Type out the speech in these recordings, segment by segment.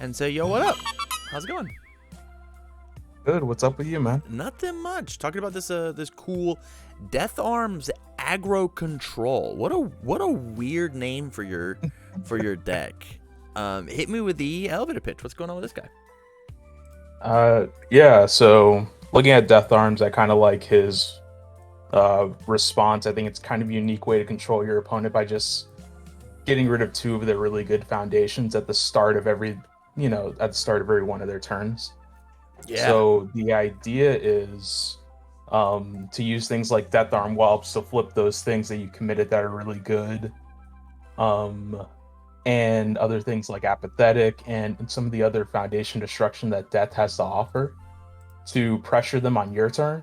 and say, yo, what up? How's it going? Good. What's up with you, man? Nothing much. Talking about this cool Death Arms Aggro Control. What a weird name for your deck. Hit me with the elevator pitch. What's going on with this guy? Yeah. So looking at Death Arms, I kind of like his response. I think it's kind of a unique way to control your opponent by just getting rid of two of their really good foundations at the start of every one of their turns. Yeah. So the idea is to use things like Death Arm Whelps to flip those things that you committed that are really good. And other things like Apathetic and some of the other foundation destruction that Death has to offer to pressure them on your turn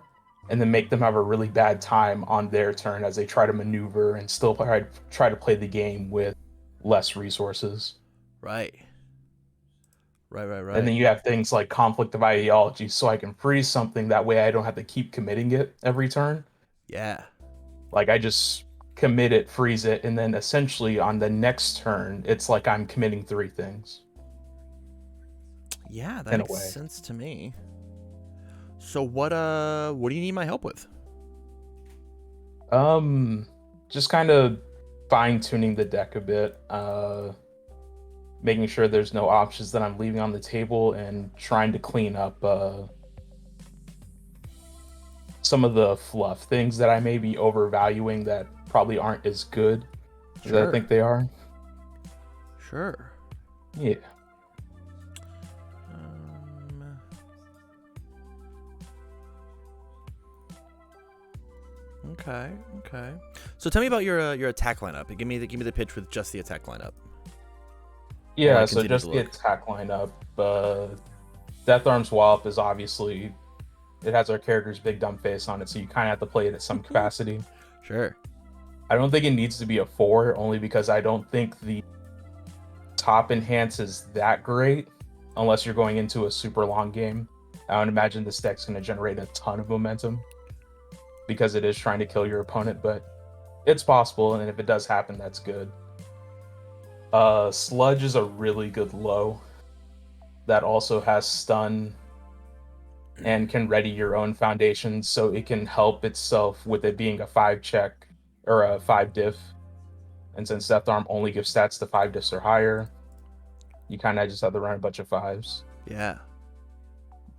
and then make them have a really bad time on their turn as they try to maneuver and still try to play the game with less resources. Right. And then you have things like Conflict of Ideology, so I can freeze something, that way I don't have to keep committing it every turn. Yeah. Like, I just commit it, freeze it, and then essentially on the next turn, it's like I'm committing three things. Yeah, that in a makes way. sense to me. So what do you need my help with? Just kind of fine-tuning the deck a bit, making sure there's no options that I'm leaving on the table, and trying to clean up some of the fluff things that I may be overvaluing that probably aren't as good as I think they are. Sure. Yeah. Okay. So tell me about your attack lineup. Give me the pitch with just the attack lineup. Yeah, so just the attack lineup. Death Arms Wallop is obviously, it has our character's big dumb face on it, so you kind of have to play it at some capacity. Sure. I don't think it needs to be a 4, only because I don't think the top enhance is that great unless you're going into a super long game. I would imagine this deck's going to generate a ton of momentum because it is trying to kill your opponent, but it's possible, and if it does happen, that's good. Sludge is a really good low that also has stun and can ready your own foundations, so it can help itself with it being a 5 check or a 5 diff. And since Death Arm only gives stats to 5 diffs or higher, you kind of just have to run a bunch of 5s. Yeah.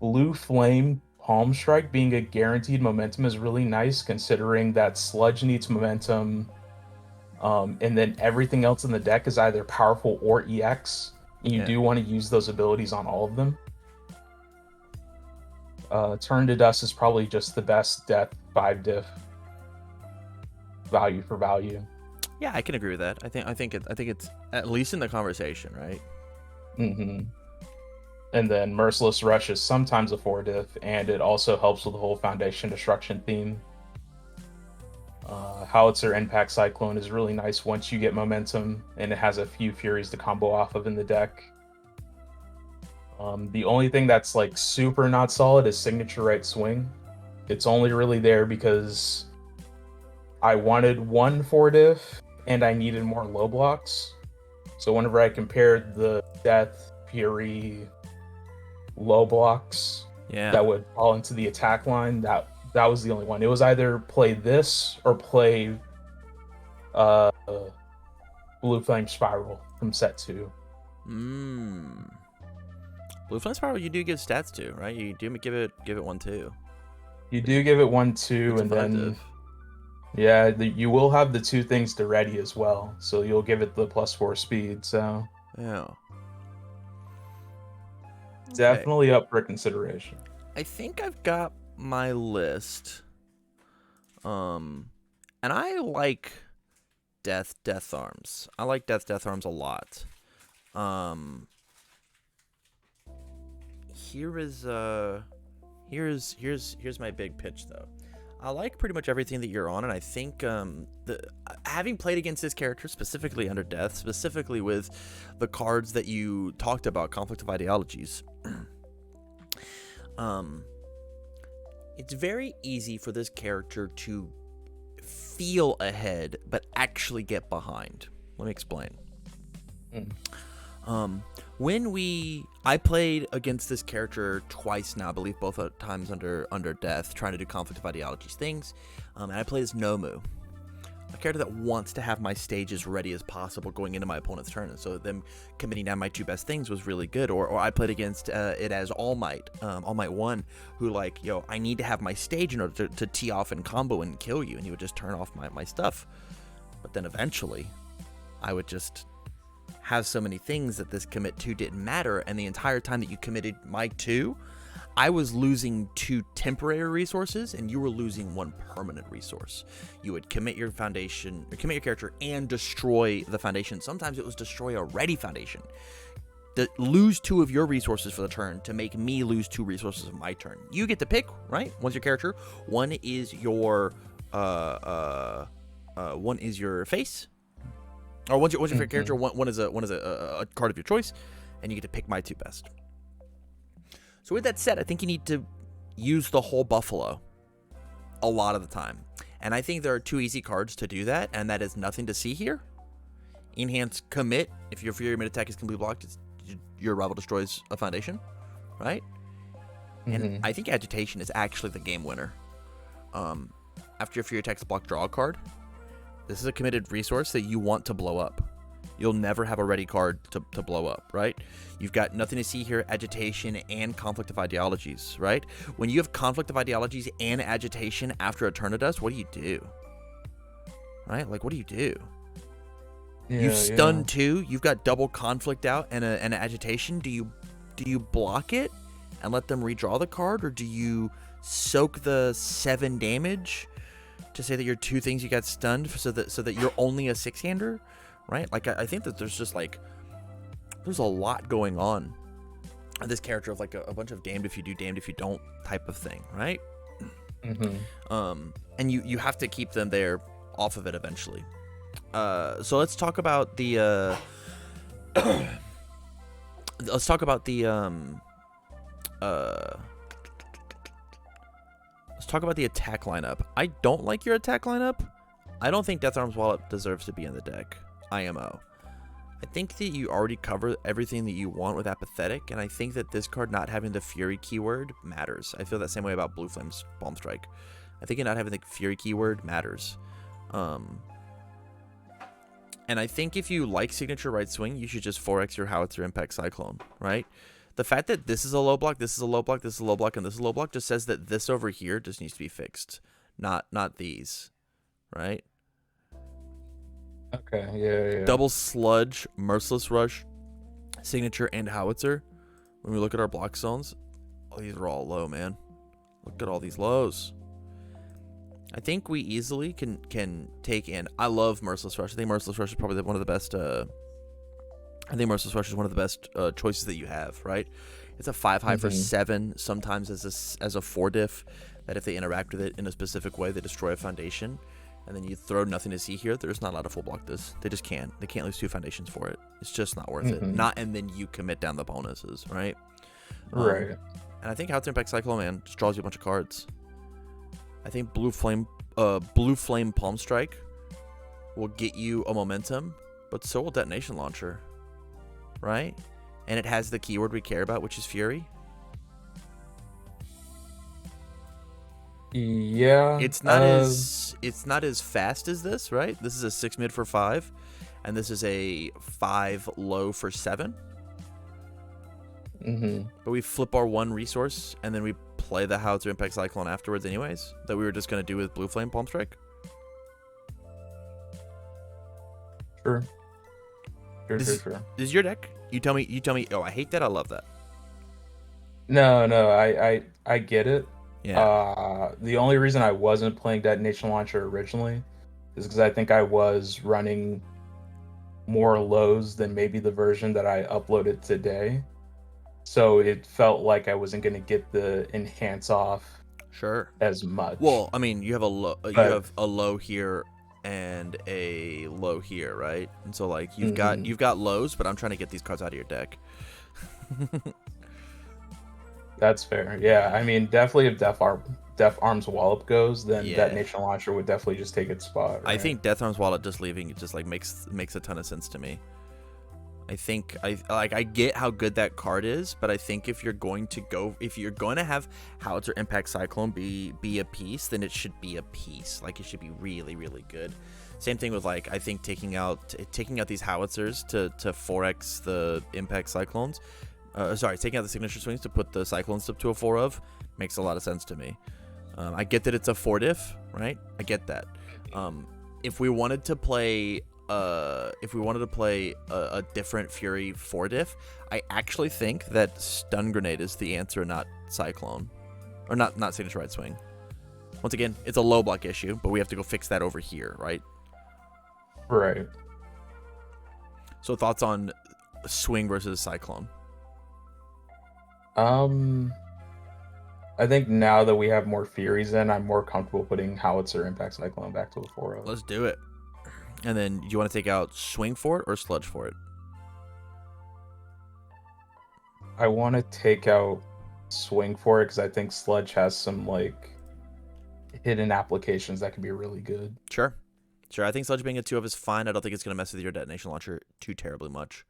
Blue Flame Palm Strike being a guaranteed momentum is really nice, considering that Sludge needs momentum, and then everything else in the deck is either powerful or EX. And you do want to use those abilities on all of them. Turn to Dust is probably just the best death 5 diff value for value. Yeah, I can agree with that. I think it's at least in the conversation, right? Mm-hmm. And then Merciless Rush is sometimes a 4 diff, and it also helps with the whole foundation destruction theme. Howitzer Impact Cyclone is really nice once you get momentum, and it has a few Furies to combo off of in the deck. The only thing that's like super not solid is Signature Right Swing. It's only really there because I wanted 1 4 diff and I needed more low blocks. So whenever I compared the Death, Fury, low blocks that would fall into the attack line, that was the only one. It was either play this or play Blue Flame Spiral from set 2. Blue Flame Spiral you do give stats to, right? You do give it 1/2. You do give it 1/2, and then you will have the 2 things to ready as well, so you'll give it the +4 speed. So yeah, definitely up for consideration. I think I've got my list, and I like Death Arms. I like Death Arms a lot. Here's my big pitch though. I like pretty much everything that you're on, and I think having played against this character specifically under Death, specifically with the cards that you talked about, Conflict of Ideologies, it's very easy for this character to feel ahead but actually get behind. Let me explain. I played against this character twice now, I believe both times under death, trying to do conflict of ideologies things, and I played as Nomu, a character that wants to have my stage as ready as possible going into my opponent's turn, and so them committing down my 2 best things was really good. Or I played against it as All Might 1, who like, yo, I need to have my stage in order to tee off and combo and kill you, and he would just turn off my stuff. But then eventually, I would just have so many things that this commit 2 didn't matter, and the entire time that you committed my 2, I was losing 2 temporary resources, and you were losing 1 permanent resource. You would commit your foundation, or commit your character, and destroy the foundation. Sometimes it was destroy a ready foundation. Lose 2 of your resources for the turn to make me lose 2 resources of my turn. You get to pick, right? One's your character, one is your face, or one's your favorite character, one is a card of your choice, and you get to pick my 2 best. So with that said, I think you need to use the whole buffalo a lot of the time. And I think there are 2 easy cards to do that, and that is Nothing to See Here. Enhance Commit. If your Fury mid-attack is completely blocked, your rival destroys a foundation, right? And I think Agitation is actually the game winner. After your Fury attacks block, draw a card. This is a committed resource that you want to blow up. You'll never have a ready card to blow up, right? You've got Nothing to See Here, Agitation, and Conflict of Ideologies, right? When you have Conflict of Ideologies and Agitation after a turn of dust, what do? Right? Like, what do? You've stunned 2. You've got double Conflict out and an Agitation. Do you block it and let them redraw the card, or do you soak the 7 damage to say that your 2 things you got stunned so that you're only a 6-hander? Right? Like, I think that there's just like, there's a lot going on in this character of like a bunch of damned if you do, damned if you don't type of thing, right? And you have to keep them there off of it eventually. So let's talk about the attack lineup. I don't like your attack lineup. I don't think Death Arms Wallet deserves to be in the deck. IMO. I think that you already cover everything that you want with Apathetic, and I think that this card not having the Fury keyword matters. I feel that same way about Blue Flame's Palm Strike. I think it not having the Fury keyword matters. And I think if you like Signature Right Swing, you should just 4x your Howitzer Impact Cyclone, right? The fact that this is a low block, this is a low block, this is a low block, and this is a low block just says that this over here just needs to be fixed, not these, right? Okay, yeah. Double Sludge, Merciless Rush, Signature, and Howitzer. When we look at our block zones, these are all low, man. Look at all these lows. I think we easily can take in. I love Merciless Rush. I think Merciless Rush is probably one of the best. I think Merciless Rush is one of the best choices that you have. Right? It's a 5 high for 7. Sometimes as a 4 diff. That if they interact with it in a specific way, they destroy a foundation. And then you throw Nothing to See Here. There's not allowed to full block this. They just can't. They can't lose 2 foundations for it. It's just not worth it. And then you commit down the bonuses, right? Right. And I think Howitzer Impact Cyclone, man, just draws you a bunch of cards. I think Blue Flame Palm Strike will get you a momentum, but so will Detonation Launcher, right? And it has the keyword we care about, which is Fury. Yeah. It's not as fast as this, right? This is a 6 mid for 5, and this is a 5 low for 7. But we flip our 1 resource, and then we play the Howitzer Impact Cyclone afterwards anyways, that we were just going to do with Blue Flame Palm Strike. Sure. This is your deck. You tell me, oh, I hate that, I love that. No, I get it. Yeah. The only reason I wasn't playing Detonation Launcher originally is because I think I was running more lows than maybe the version that I uploaded today. So it felt like I wasn't going to get the enhance off as much. Well, I mean, you have a low here and a low here, right? And so like you've got lows, but I'm trying to get these cards out of your deck. That's fair. Yeah, I mean, definitely if Death Arms Wallop goes, then Detonation Launcher would definitely just take its spot. Right? I think Death Arms Wallet just leaving it just like makes a ton of sense to me. I think I get how good that card is, but I think if you're going to have Howitzer Impact Cyclone be a piece, then it should be a piece. Like, it should be really, really good. Same thing with, like, I think taking out these Howitzers to 4x the Impact Cyclones. Taking out the signature swings to put the Cyclones up to a 4 of makes a lot of sense to me. I get that it's a 4 diff, right? I get that. If we wanted to play a different Fury 4 diff, I actually think that Stun Grenade is the answer, not Cyclone, or not Signature Right Swing. Once again, it's a low block issue, but we have to go fix that over here, right? Right. So thoughts on Swing versus Cyclone? I think now that we have more Furies in, I'm more comfortable putting Howitzer Impact Cyclone back to the 4-0. Let's do it. And then, you want to take out Swing for it or Sludge for it? I want to take out Swing for it because I think Sludge has some, like, hidden applications that could be really good. Sure. I think Sludge being a 2 of is fine. I don't think it's going to mess with your detonation launcher too terribly much.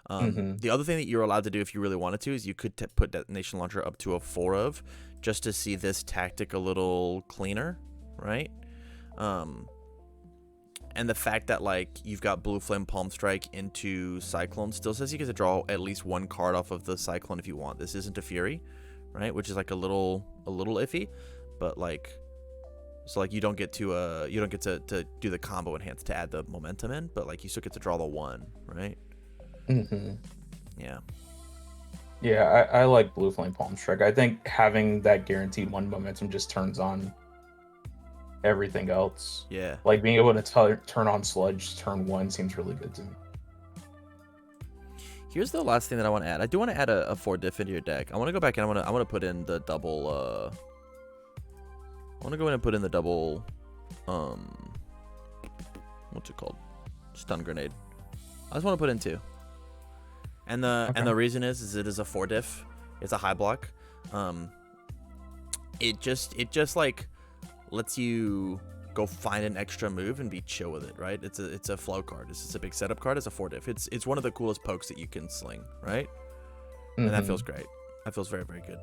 The other thing that you're allowed to do if you really wanted to is you could put detonation launcher up to a 4 of just to see this tactic a little cleaner, right? And the fact that, like, you've got Blue Flame Palm Strike into Cyclone still says you get to draw at least one card off of the Cyclone if you want. This isn't a Fury, right? Which is, like, a little iffy, but, like, so, like, you don't get to do the combo enhance to add the momentum in, but, like, you still get to draw the 1, right? Yeah. Yeah, I like Blue Flame Palm Strike. I think having that guaranteed 1 momentum just turns on everything else. Yeah. Like, being able to turn on Sludge turn 1 seems really good to me. Here's the last thing that I want to add. I do want to add a 4 diff into your deck. I want to go back and I want to put in the double. I want to go in and put in the double. What's it called? Stun Grenade. I just want to put in 2. And the reason is it is a 4 diff. It's a high block. It just like lets you go find an extra move and be chill with it, right? It's a flow card. It's just a big setup card. It's a 4 diff. It's one of the coolest pokes that you can sling, right? And that feels great. That feels very, very good.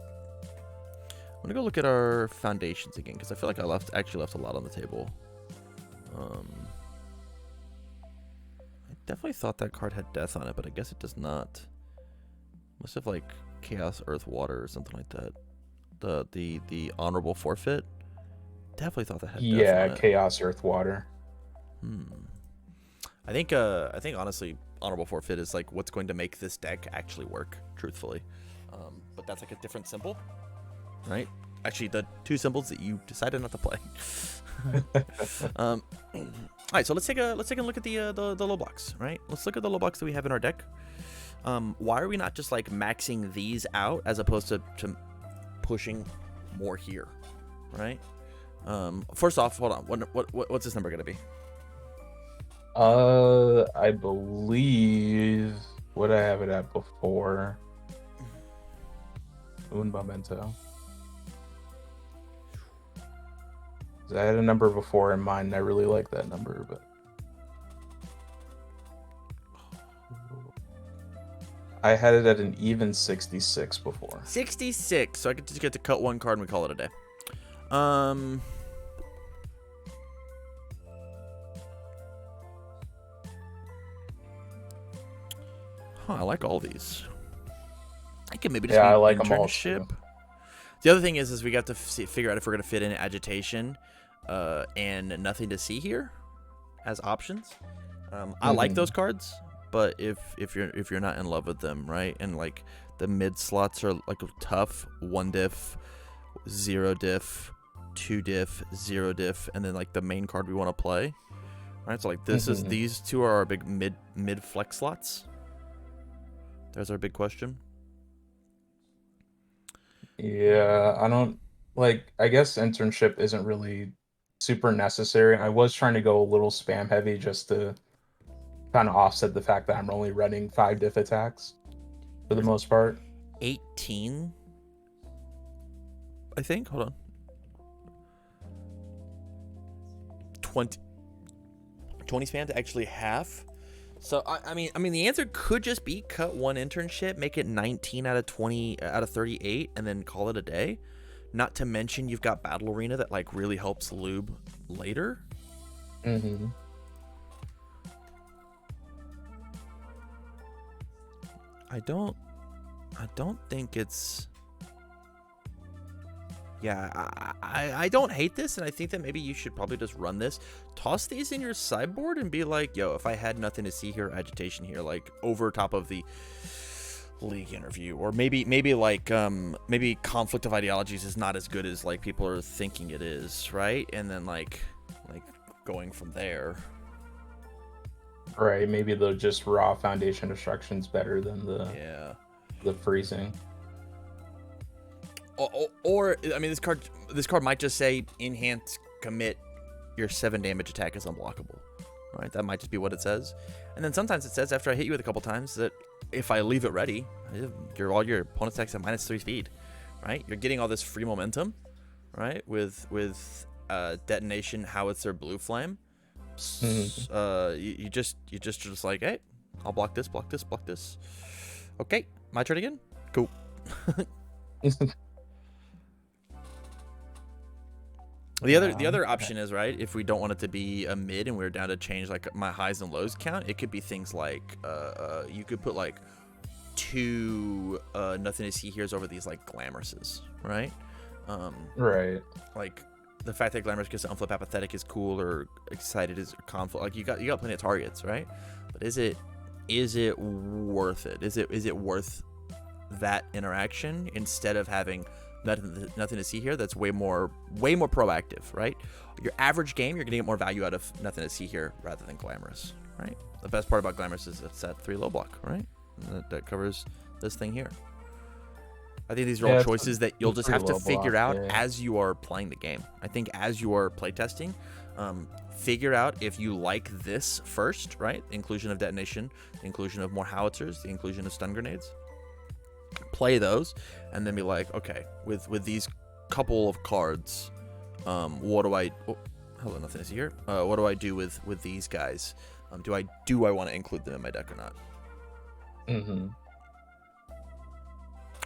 I'm gonna go look at our foundations again because I feel like I actually left a lot on the table. I definitely thought that card had death on it, but I guess it does not. Must have, like, Chaos Earth Water or something like that. The Honorable Forfeit. Definitely thought that had death on it. Yeah, Chaos Earth Water. I think honestly, Honorable Forfeit is, like, what's going to make this deck actually work, truthfully. But that's, like, a different symbol, right? Actually, the 2 symbols that you decided not to play. All right, so let's take a look at the low blocks, right? Let's look at the low blocks that we have in our deck. Why are we not just, like, maxing these out as opposed to pushing more here, right? First off, hold on. What's this number gonna be? I believe what I have it at before. Un momento. I had a number before in mind, and I really like that number, but I had it at an even 66 before. 66. So I could just get to cut 1 card and we call it a day. I like all these. I can maybe just I like them all internship. too. The other thing is we got to figure out if we're gonna fit in agitation, and nothing to see here as options. I like those cards, but if you're not in love with them, right? And, like, the mid slots are, like, tough. 1 diff, 0 diff, 2 diff, 0 diff, and then, like, the main card we want to play. Right, so, like, these 2 are our big mid flex slots. There's our big question. Yeah, I don't like. I guess internship isn't really super necessary. I was trying to go a little spam heavy just to kind of offset the fact that I'm only running 5 diff attacks for the most part. 18, I think. Hold on. 20 spam to actually half. So I mean, the answer could just be cut one internship, make it 19 out of 20 out of 38, and then call it a day. Not to mention you've got Battle Arena that like really helps lube later. Mm-hmm. I don't think it's. Yeah, I don't hate this, and I think that maybe you should probably just run this. Toss these in your sideboard and be like, yo, if I had nothing to see here, agitation here, like over top of the league interview, or maybe like maybe conflict of ideologies is not as good as like people are thinking it is, right? And then like going from there. Right, maybe the just raw foundation destruction's better than the freezing. Or I mean, this card might just say enhance commit, your 7 damage attack is unblockable, right? That might just be what it says. And then sometimes it says after I hit you with a couple times that if I leave it ready, all your opponent's attacks at -3 speed, right? You're getting all this free momentum, right? With detonation, howitzer, blue flame. You just like, hey, I'll block this. Okay, my turn again. Cool. The other option is, right, if we don't want it to be a mid and we're down to change like my highs and lows count, it could be things like you could put like 2 nothing to see here's over these like glamourouses, right? Right. Like the fact that glamorous gets unflip apathetic is cool, or excited is conflict. Like you got plenty of targets, right? But is it worth it? Is it worth that interaction instead of having nothing to see here? That's way more proactive, right? Your average game, you're gonna get more value out of nothing to see here rather than glamorous, right? The best part about glamorous is it's that 3 low block, right? That covers this thing here. I think these are all choices that you'll just have to figure out as you are playing the game. I think as you are playtesting, figure out if you like this first, right? The inclusion of detonation, the inclusion of more howitzers, the inclusion of stun grenades. Play those, and then be like, okay, with these couple of cards, what do I? Oh, hello, nothing to see here. What do I do with these guys? Do I want to include them in my deck or not? Mm-hmm.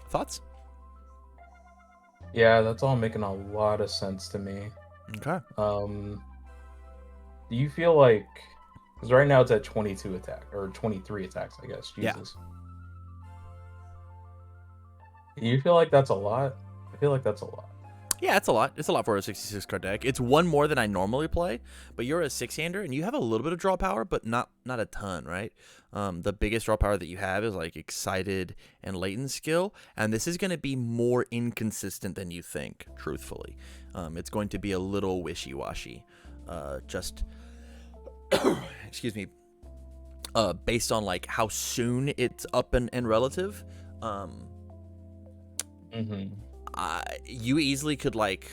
Thoughts? Yeah, that's all making a lot of sense to me. Okay. Do you feel like, because right now it's at 22 attack or 23 attacks, I guess. Jesus. Yeah. Do you feel like that's a lot? I feel like that's a lot. Yeah, it's a lot. It's a lot for a 66 card deck. It's one more than I normally play, but you're a 6-hander and you have a little bit of draw power, but not a ton, right? The biggest draw power that you have is like excited and latent skill, and this is going to be more inconsistent than you think, truthfully. It's going to be a little wishy-washy. Just excuse me. Based on like how soon it's up and relative. You easily could like,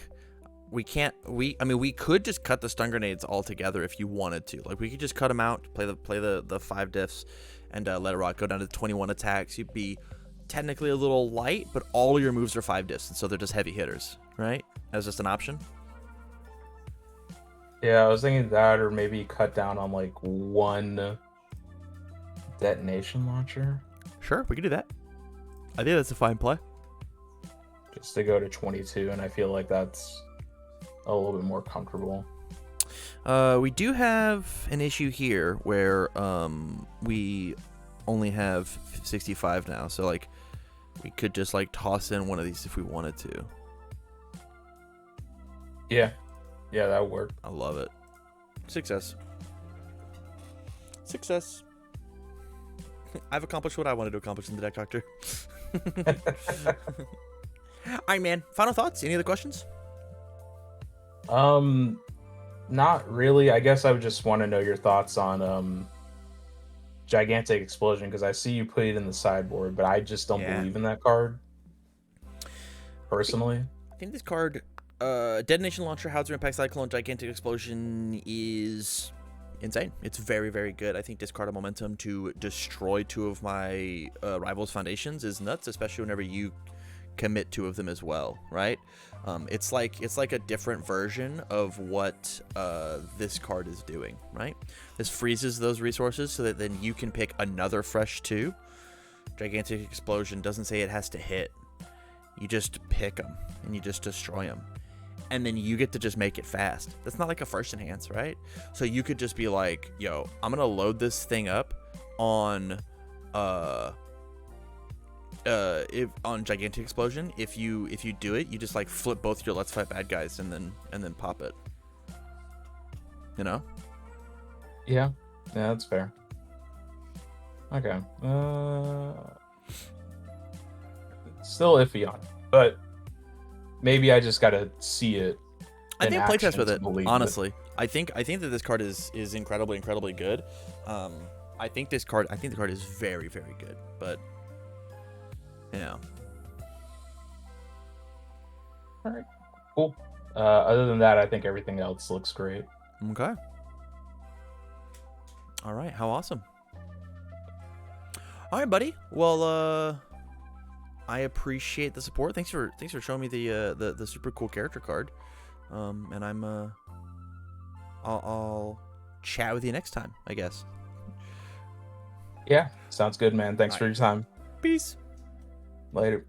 we could just cut the stun grenades altogether if you wanted to. Like we could just cut them out, play the 5 diffs, and let it rock. Go down to 21 attacks. You'd be technically a little light, but all your moves are 5 diffs, and so they're just heavy hitters, right? That's just an option. Yeah, I was thinking that, or maybe cut down on like 1 detonation launcher. Sure, we could do that. I think that's a fine play. Just to go to 22, and I feel like that's a little bit more comfortable. We do have an issue here where we only have 65 now, so like we could just like toss in one of these if we wanted to. Yeah, that would work. I love it. Success. I've accomplished what I wanted to accomplish in the deck, Doctor. All right, man. Final thoughts? Any other questions? Not really. I guess I would just want to know your thoughts on Gigantic Explosion, because I see you put it in the sideboard, but I just don't believe in that card. Personally, I think this card, Detonation Launcher, Howitzer Impact Cyclone, Gigantic Explosion is insane. It's very, very good. I think discard of momentum to destroy 2 of my rivals' foundations is nuts, especially whenever you commit 2 of them as well, right? It's like a different version of what this card is doing, right? This freezes those resources so that then you can pick another fresh 2. Gigantic Explosion doesn't say it has to hit. You just pick them and you just destroy them, and then you get to just make it fast. That's not like a first enhance, right? So you could just be like, yo, I'm gonna load this thing up on if on Gigantic Explosion. If you do it, you just like flip both your Let's Fight Bad Guys and then pop it. You know? Yeah, that's fair. Okay. Still iffy on it, but maybe I just gotta see it. I think playtest with it. Believe Honestly, I think that this card is incredibly good. I think the card is very good, but yeah. All right, cool. Other than that, I think everything else looks great. Okay. All right. How awesome. All right, buddy. Well, I appreciate the support. Thanks for showing me the super cool character card. And I'll chat with you next time, I guess. Yeah, sounds good, man. Thanks for your time. Peace. Later.